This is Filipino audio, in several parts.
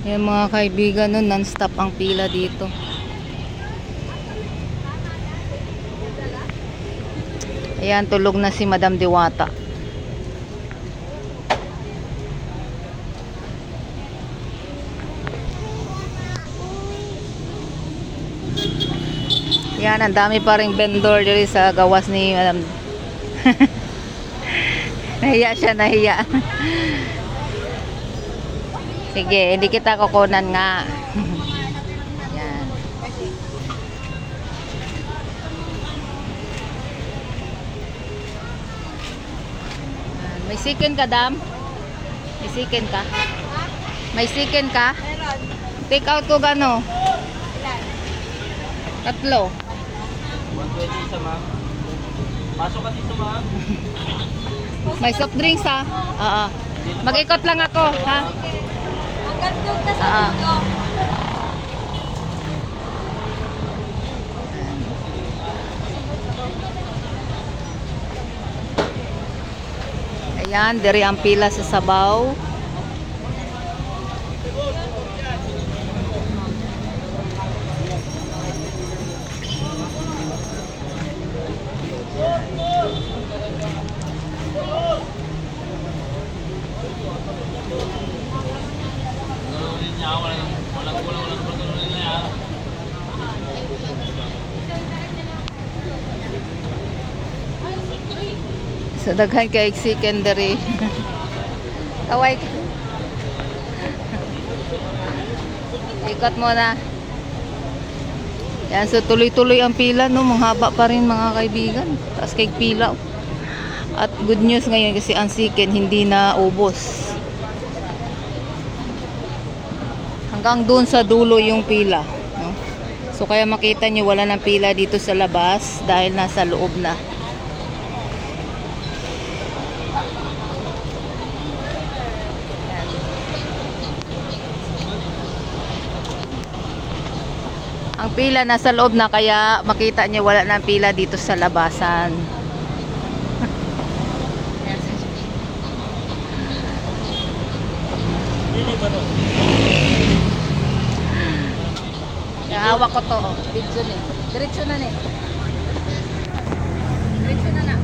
Yung mga kaibigan nun, non-stop ang pila dito. Ayan, tulog na si Madam Diwata. Yan, ang dami pa ring vendor dito sa gawas ni Madam. Nahiya siya, nahiya. Sige, hindi kita kukunan nga. Yan. May chicken ka, Dam? May chicken ka? May chicken ka? Take out ko gano? Tatlo. 120 isa, ma'am. Pasok ka dito, ma'am. May soft drinks, ha? Oo. Mag-ikot lang ako, ha? Ayan, diri ang pila sa sabaw. So daghan kay secondary. Kaway. Ikot mo na. Yan, so tuloy-tuloy ang pila, no? Manghaba pa rin mga kaibigan. Taas kay pila. At good news ngayon kasi ang chicken hindi na ubos. Hanggang doon sa dulo yung pila, no? So kaya makita nyo wala ng pila dito sa labas dahil nasa loob na. Ang pila nasa loob na kaya makita nyo wala ng pila dito sa labasan. Hawak ko to, oh. Video ni. Diretso na ni. Diretso na na.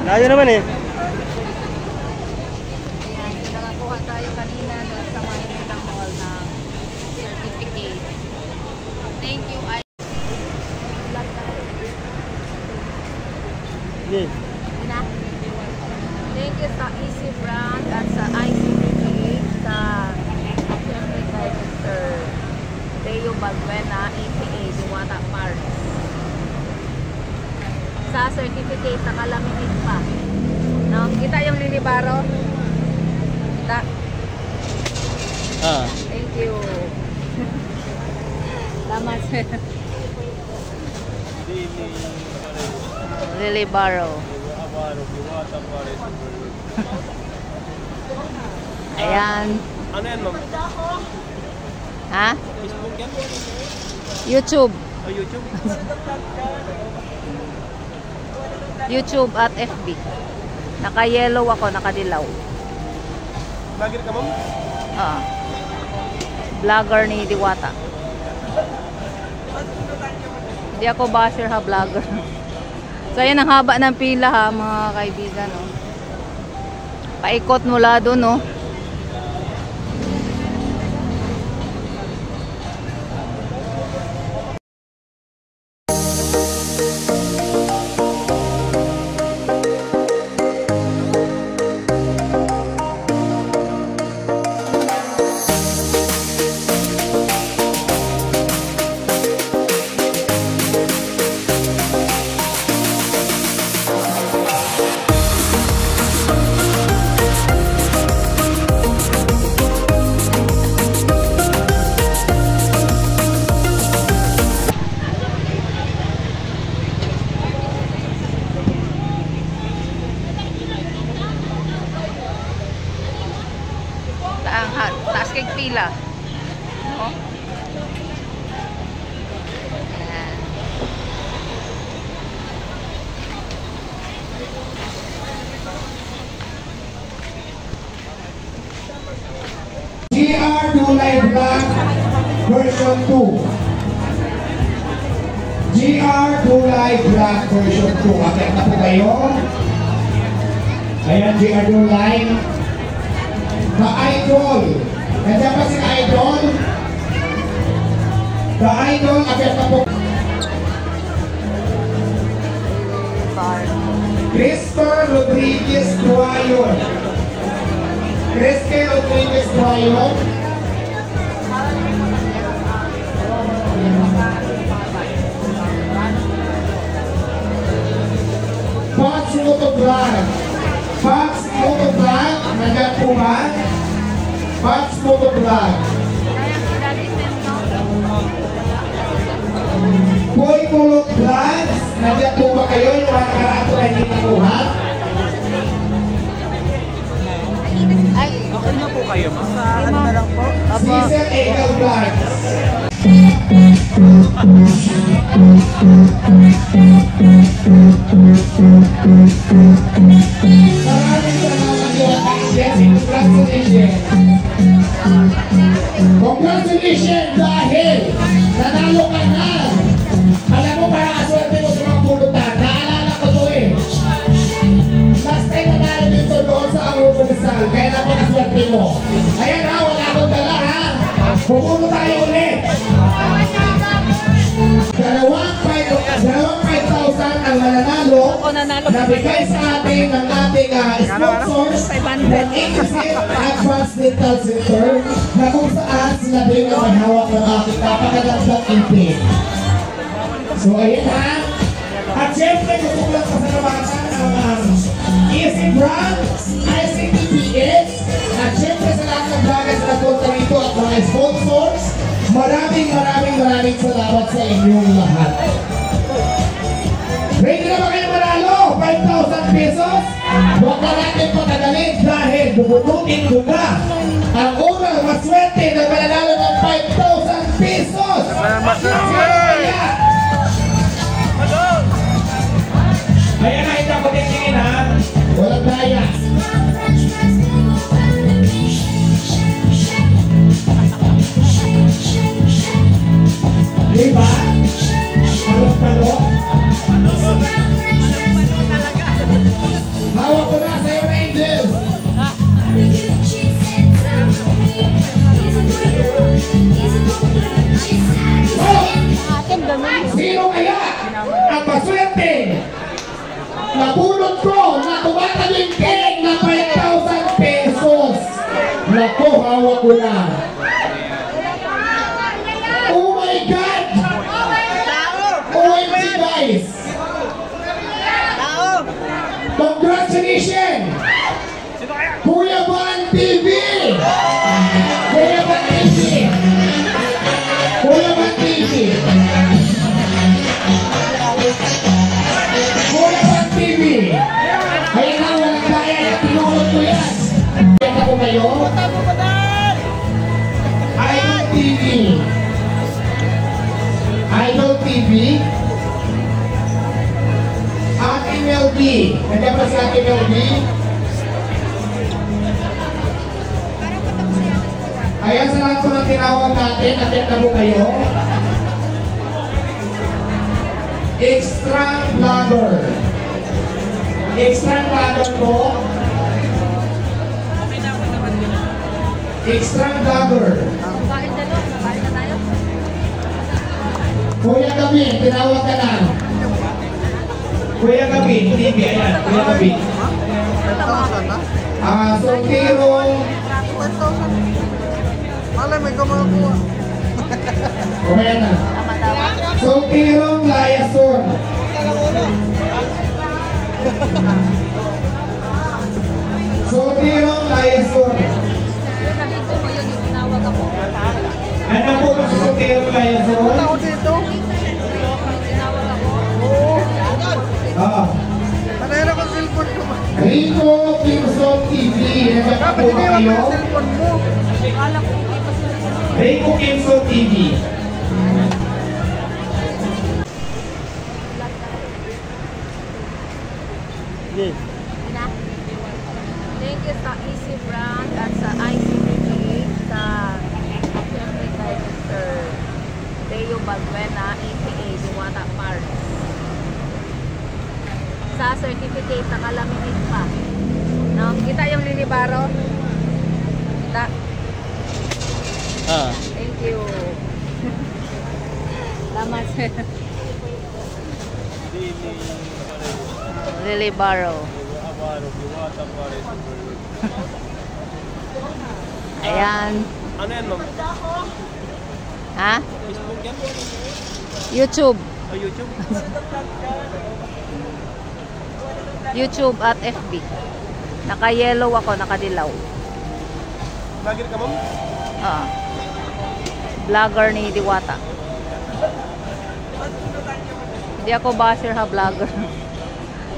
Layo naman eh. Ayan, so nakakuha tayo kanina doon sa Maynila Mall ng certificate. Thank you. Thank you sa Easy Brand at sa ICBP sa Mr. Leo Balbuena, APA, Diwata Park. Sa certificate, nakalaminate pa. No? Kita yung Lilibaro? Kita? Thank you. Salamat, sir. Lilibaro. Ayan. Ano yan, ma'am? Ha? Facebook yan? YouTube. Oh, YouTube? YouTube at FB. Naka-yellow ako, naka-dilaw. Vlogger ka, ma'am? Vlogger ni Diwata. Hindi ako basher, ha, vlogger. So, yan ang haba ng pila, ha, mga kaibigan. No? Paikot mula doon, no? Taas kay pila. No? Ayan. GR Dulay Black version 2. GR Dulay Black version 2. Akit na po kayo. Ayan, GR Dulay. Ka-idol. Nandiyan pa si Idol? Ka-idol, akit na po. Crispar Rodriguez Duayon. Crispar Rodriguez Duayon. Fox Motovlog. Fox Motovlog. Nandiyan po ba? Fox Motovlog. Boy Mulot Vlogs. Nandiyan po ba kayo? Yung mga nakarato na hindi nakuha? Ay, Okay na po kayo. Basta ano na lang po. Cesar Eagle Vlogs. Maraming salamat po. Congratulations. Congratulations dahil nanalo ka na. Alam mo, parang aswerte mo sa mga pulutan. Naalala ko to eh. Last time nanalo dito doon sa Arubusal. Kaya naman aswerte mo. Ayan ha, wala akong dala ha. Pupuno tayo ulit. Dalawang 5,000 ang mananalo na bigay sa atin ng ating sponsors ng Invisit Advanced Dental Center na kung saan sila din ang may hawak ng ating napakagandang ipin. So ayun ha. At syempre gusto ko lang pasalamatan ang Easy Brand, ICTPS, at syempre sa lahat ng bagay sa nagpunta rito at mga sponsors. Maraming salamat sa inyong lahat. Ready na ba kayo manalo? 5,000 pesos? Huwag na natin patagalin dahil bubunutin ko na ang unang maswerte na mananalo ng 5,000 pesos. Ayan na, hindi ako titingin ha. Walang daya. Diba? Palok-palok. Hawak ko na sa'yo na Angel. Oh! Sino kaya ang maswerte? Nabunod ko na tumatagingking na 5,000 pesos. Naku, hawak ko na. Oh my God! OMG guys! Congratulations! Kuya Van TV! Kuya Van TV! Kuya Van TV! Kuya Van TV! Kaya na walang kaya na pinulot ko yan! Kaya ako kayo? Idol TV! Idol TV at MLB. Nandiyan pa si Ate MLB. Ayan sa lahat po ng tinawag natin. Atin na po kayo. Extra Vlogger. Extra Vlogger po. Extra Vlogger. Kuya Gabi, tinawag ka na. Kuya Gabi, TV, ayan, Kuya Gabi. Solterong... Malay, may kumakuha. Okay na. Solterong Layason. Solterong Layason. Ano po ba sa solterong Layason? Ako dito. Oo. Manera ko cellphone ko ba? Rico Kimson TV. Nandiyan po ba kayo? Cellphone mo. Rico Kimson TV. Yes. Thank you sa Easy Brand at sa ICTV sa case, nakalaminate pa. No, kita yung Lilibaro? Kita? Ah. Thank you. Salamat, sir. Lilibaro. Ayan. Ano yan, ma'am? Ha? Facebook yan? YouTube. O YouTube? YouTube at FB. Naka-yellow ako, naka-dilaw. Vlogger ka, ma'am? Oo. Vlogger ni Diwata. Hindi ako basher ha, vlogger.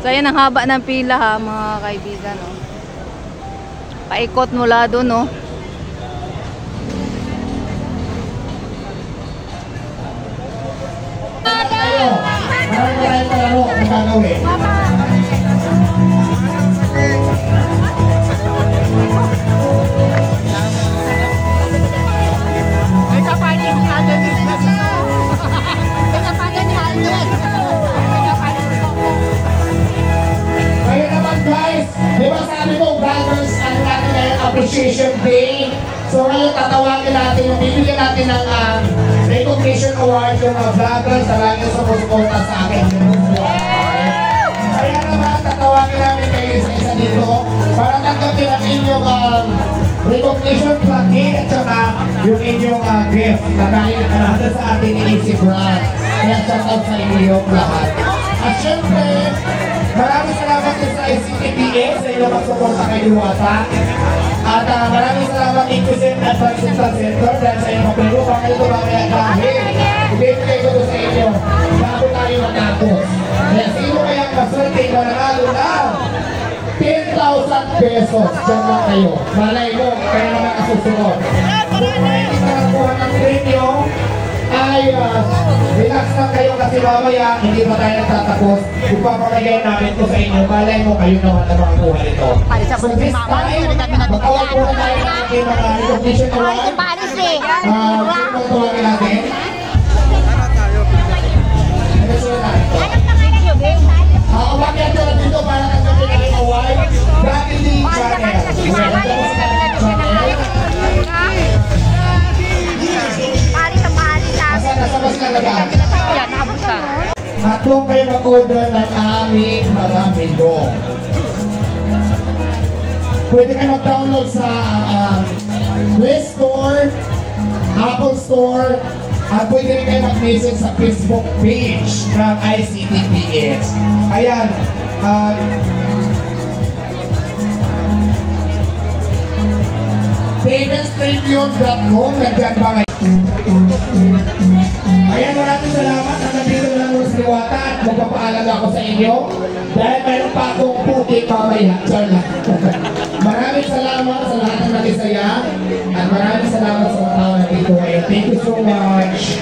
So ayan ang haba ng pila ha, mga kaibigan. Oh. Paikot mula doon, no? Tayo. Maraming palaro na gagawin. Ngayon naman guys, di ba sabi ko vloggers ano natin ngayon appreciation day. So ngayon tatawagin natin yung bibigyan natin ng recognition award yung vloggers na lagi sumusuporta sa akin. Kaya naman tatawagin namin kayo isa-isa dito para tanggapin ang inyong recognition plaque at saka yung inyong gift na dahil sa atin ni Easy Brand. Kaya shout out sa inyo lahat. At syempre, maraming salamat din sa ICTPA sa inyong magsuporta kay Diwata. At maraming salamat Inclusive Advancement Center dahil sa inyong kapero. Bakit ito ba kaya dahil ibigay ko sa inyo bago tayo matapos. Kaya sino kaya maswerte na nanalo na 10,000 pesos. Diyan lang kayo. Malay mo, kaya naman kasusunod. Kung hindi ka nakuha ng premyo, ay relax lang kayo kasi mamaya hindi pa tayo nagtatapos. Ipapamagay namin ito sa inyo. Malay mo kayo naman na makakuha nito. So this time, magkawag muna tayo ng aking mga recognition award. Magkawagin natin. Umakyat ko lang dito para nagsabi ng award. Daddy D. Channel. Nasa talaga. Yan, nakabusta. At kung kayo mag-order ng aming mga menu, pwede kayo mag-download sa Play Store, Apple Store, at pwede rin kayo mag-message sa Facebook page ng ICTPS. Ayan. Payments.com nandyan ba ngayon? Ayan, maraming salamat. Nandito na lang sa Diwata at magpapaalam ako sa inyo dahil mayroon pa akong puti mamaya. Maraming salamat sa lahat ng nagisaya at maraming salamat sa mga tao na dito ngayon. Thank you so much.